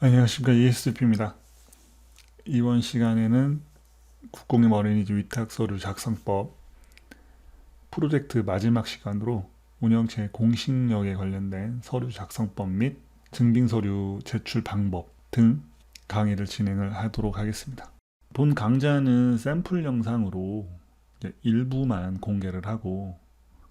안녕하십니까, ESP입니다. 이번 시간에는 국공립 어린이집 위탁서류 작성법 프로젝트 마지막 시간으로 운영체 공식력에 관련된 서류 작성법 및 증빙서류 제출 방법 등 강의를 진행을 하도록 하겠습니다. 본 강좌는 샘플 영상으로 일부만 공개를 하고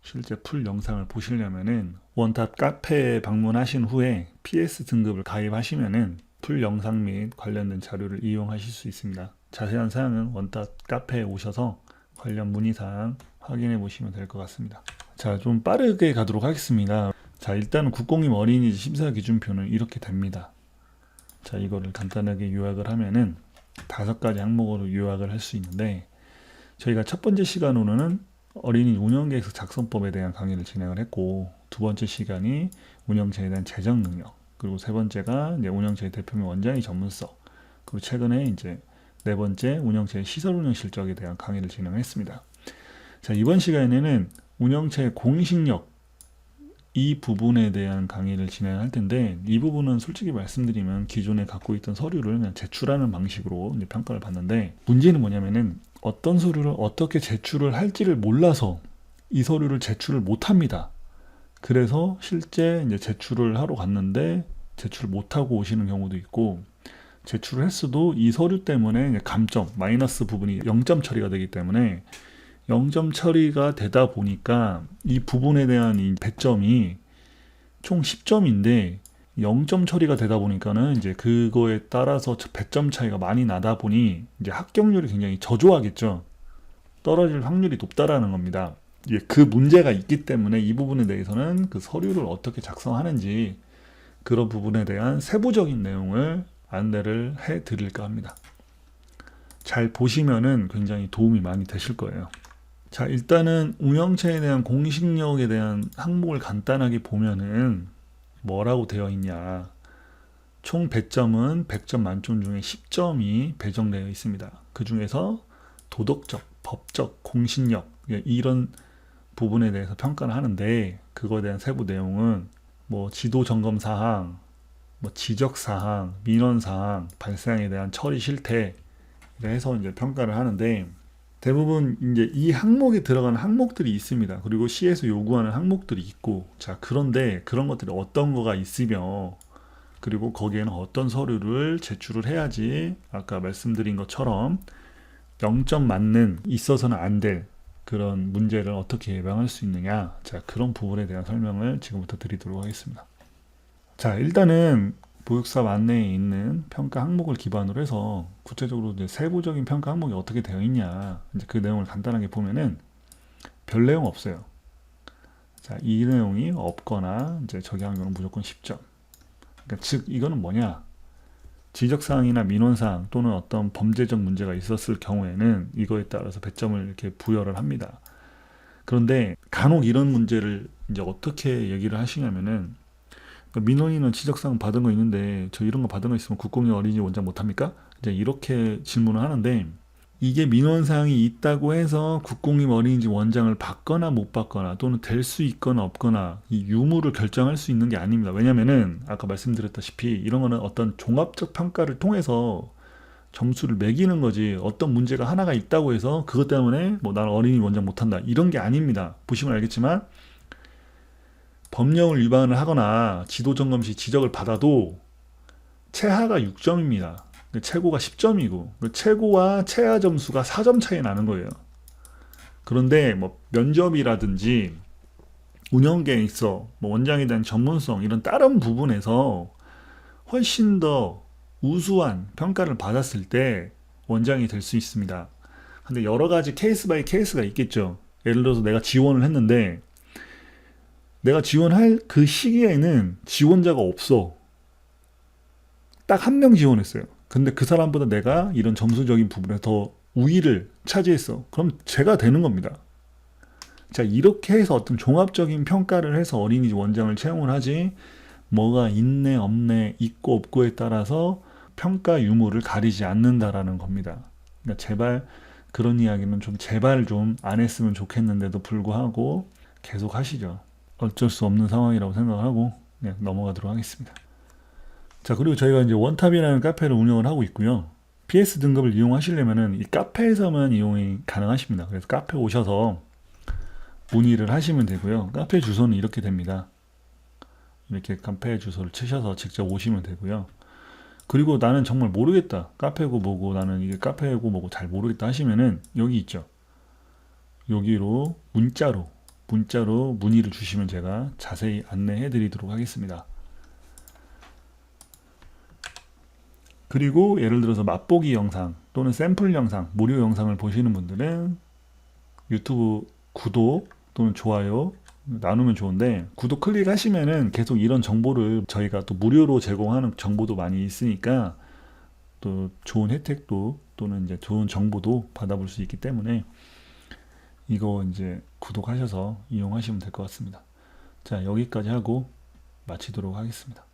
실제 풀 영상을 보시려면은 원탑 카페에 방문하신 후에 PS 등급을 가입하시면은 풀 영상 및 관련된 자료를 이용하실 수 있습니다. 자세한 사항은 원탑 카페에 오셔서 관련 문의사항 확인해 보시면 될 것 같습니다. 자, 좀 빠르게 가도록 하겠습니다. 자, 일단은 국공립 어린이집 심사 기준표는 이렇게 됩니다. 자, 이거를 간단하게 요약을 하면은 5가지 항목으로 요약을 할 수 있는데, 저희가 첫 번째 시간으로는 어린이 운영계획서 작성법에 대한 강의를 진행을 했고, 두 번째 시간이 운영체에 대한 재정 능력, 그리고 세 번째가 이제 운영체 대표 및 원장의 전문성, 그리고 최근에 이제 네 번째 운영체 시설 운영 실적에 대한 강의를 진행했습니다. 자, 이번 시간에는 운영체 공식력 이 부분에 대한 강의를 진행할 텐데, 이 부분은 솔직히 말씀드리면 기존에 갖고 있던 서류를 그냥 제출하는 방식으로 이제 평가를 받는데, 문제는 뭐냐면은 어떤 서류를 어떻게 제출을 할지를 몰라서 이 서류를 제출을 못 합니다. 그래서 실제 이제 제출을 하러 갔는데 제출을 못 하고 오시는 경우도 있고, 제출을 했어도 이 서류 때문에 이제 감점, 마이너스 부분이 0점 처리가 되기 때문에 0점 처리가 되다 보니까 이 부분에 대한 이 배점이 총 10점인데 0점 처리가 되다 보니까는 이제 그거에 따라서 배점 차이가 많이 나다 보니 이제 합격률이 굉장히 저조하겠죠. 떨어질 확률이 높다라는 겁니다. 그 문제가 있기 때문에 이 부분에 대해서는 그 서류를 어떻게 작성하는지 그런 부분에 대한 세부적인 내용을 안내를 해 드릴까 합니다. 잘 보시면은 굉장히 도움이 많이 되실 거예요. 자, 일단은 운영체에 대한 공식력에 대한 항목을 간단하게 보면은 뭐라고 되어 있냐. 총 배점은 100점 만점 중에 10점이 배정되어 있습니다. 그 중에서 도덕적, 법적, 공신력 이런 부분에 대해서 평가를 하는데, 그거에 대한 세부 내용은 뭐 지도 점검 사항, 뭐 지적 사항, 민원 사항, 발생에 대한 처리 실태 해서 이제 평가를 하는데, 대부분 이제 이 항목에 들어가는 항목들이 있습니다. 그리고 시에서 요구하는 항목들이 있고, 자, 그런데 그런 것들이 어떤 거가 있으며, 그리고 거기에는 어떤 서류를 제출을 해야지 아까 말씀드린 것처럼 0점 맞는 있어서는 안 될 그런 문제를 어떻게 예방할 수 있느냐. 자, 그런 부분에 대한 설명을 지금부터 드리도록 하겠습니다. 자, 일단은 보육사 안내에 있는 평가 항목을 기반으로 해서 구체적으로 이제 세부적인 평가 항목이 어떻게 되어 있냐, 이제 그 내용을 간단하게 보면은 별 내용 없어요. 자, 이 내용이 없거나 이제 저기한 경우는 무조건 10점. 그러니까 즉 이거는 뭐냐? 지적사항이나 민원사항 또는 어떤 범죄적 문제가 있었을 경우에는 이거에 따라서 배점을 이렇게 부여를 합니다. 그런데 간혹 이런 문제를 이제 어떻게 얘기를 하시냐면은, 민원인은 지적사항 받은 거 있는데 저 이런 거 받은 거 있으면 국공립 어린이집 원장 못합니까? 이제 이렇게 질문을 하는데, 이게 민원사항이 있다고 해서 국공립 어린이집 원장을 받거나 못 받거나 또는 될 수 있거나 없거나 이 유무를 결정할 수 있는 게 아닙니다. 왜냐면은 아까 말씀드렸다시피 이런 거는 어떤 종합적 평가를 통해서 점수를 매기는 거지, 어떤 문제가 하나가 있다고 해서 그것 때문에 뭐 나는 어린이집 원장 못한다 이런 게 아닙니다. 보시면 알겠지만 법령을 위반을 하거나 지도점검 시 지적을 받아도 최하가 6점입니다. 최고가 10점이고 최고와 최하 점수가 4점 차이 나는 거예요. 그런데 뭐 면접이라든지 운영계획서, 뭐 원장에 대한 전문성 이런 다른 부분에서 훨씬 더 우수한 평가를 받았을 때 원장이 될 수 있습니다. 근데 여러 가지 케이스 바이 케이스가 있겠죠. 예를 들어서 내가 지원을 했는데 내가 지원할 그 시기에는 지원자가 없어. 딱 한 명 지원했어요. 근데 그 사람보다 내가 이런 점수적인 부분에 더 우위를 차지했어. 그럼 제가 되는 겁니다. 자, 이렇게 해서 어떤 종합적인 평가를 해서 어린이집 원장을 채용을 하지, 뭐가 있네 없네 있고 없고에 따라서 평가 유무를 가리지 않는다라는 겁니다. 그러니까 제발 그런 이야기는 제발 좀 안 했으면 좋겠는데도 불구하고 계속 하시죠. 어쩔 수 없는 상황이라고 생각을 하고 넘어가도록 하겠습니다. 자, 그리고 저희가 이제 원탑이라는 카페를 운영을 하고 있고요. PS 등급을 이용하시려면은 이 카페에서만 이용이 가능하십니다. 그래서 카페 오셔서 문의를 하시면 되고요. 카페 주소는 이렇게 됩니다. 이렇게 카페 주소를 치셔서 직접 오시면 되고요. 그리고 나는 정말 모르겠다. 카페고 뭐고 나는 이게 카페고 뭐고 잘 모르겠다 하시면은 여기 있죠. 여기로 문자로 문의를 주시면 제가 자세히 안내해 드리도록 하겠습니다. 그리고 예를 들어서 맛보기 영상 또는 샘플 영상, 무료 영상을 보시는 분들은 유튜브 구독 또는 좋아요 나누면 좋은데, 구독 클릭하시면은 계속 이런 정보를 저희가 또 무료로 제공하는 정보도 많이 있으니까 또 좋은 혜택도 또는 이제 좋은 정보도 받아볼 수 있기 때문에 이거 이제 구독하셔서 이용하시면 될 것 같습니다. 자, 여기까지 하고 마치도록 하겠습니다.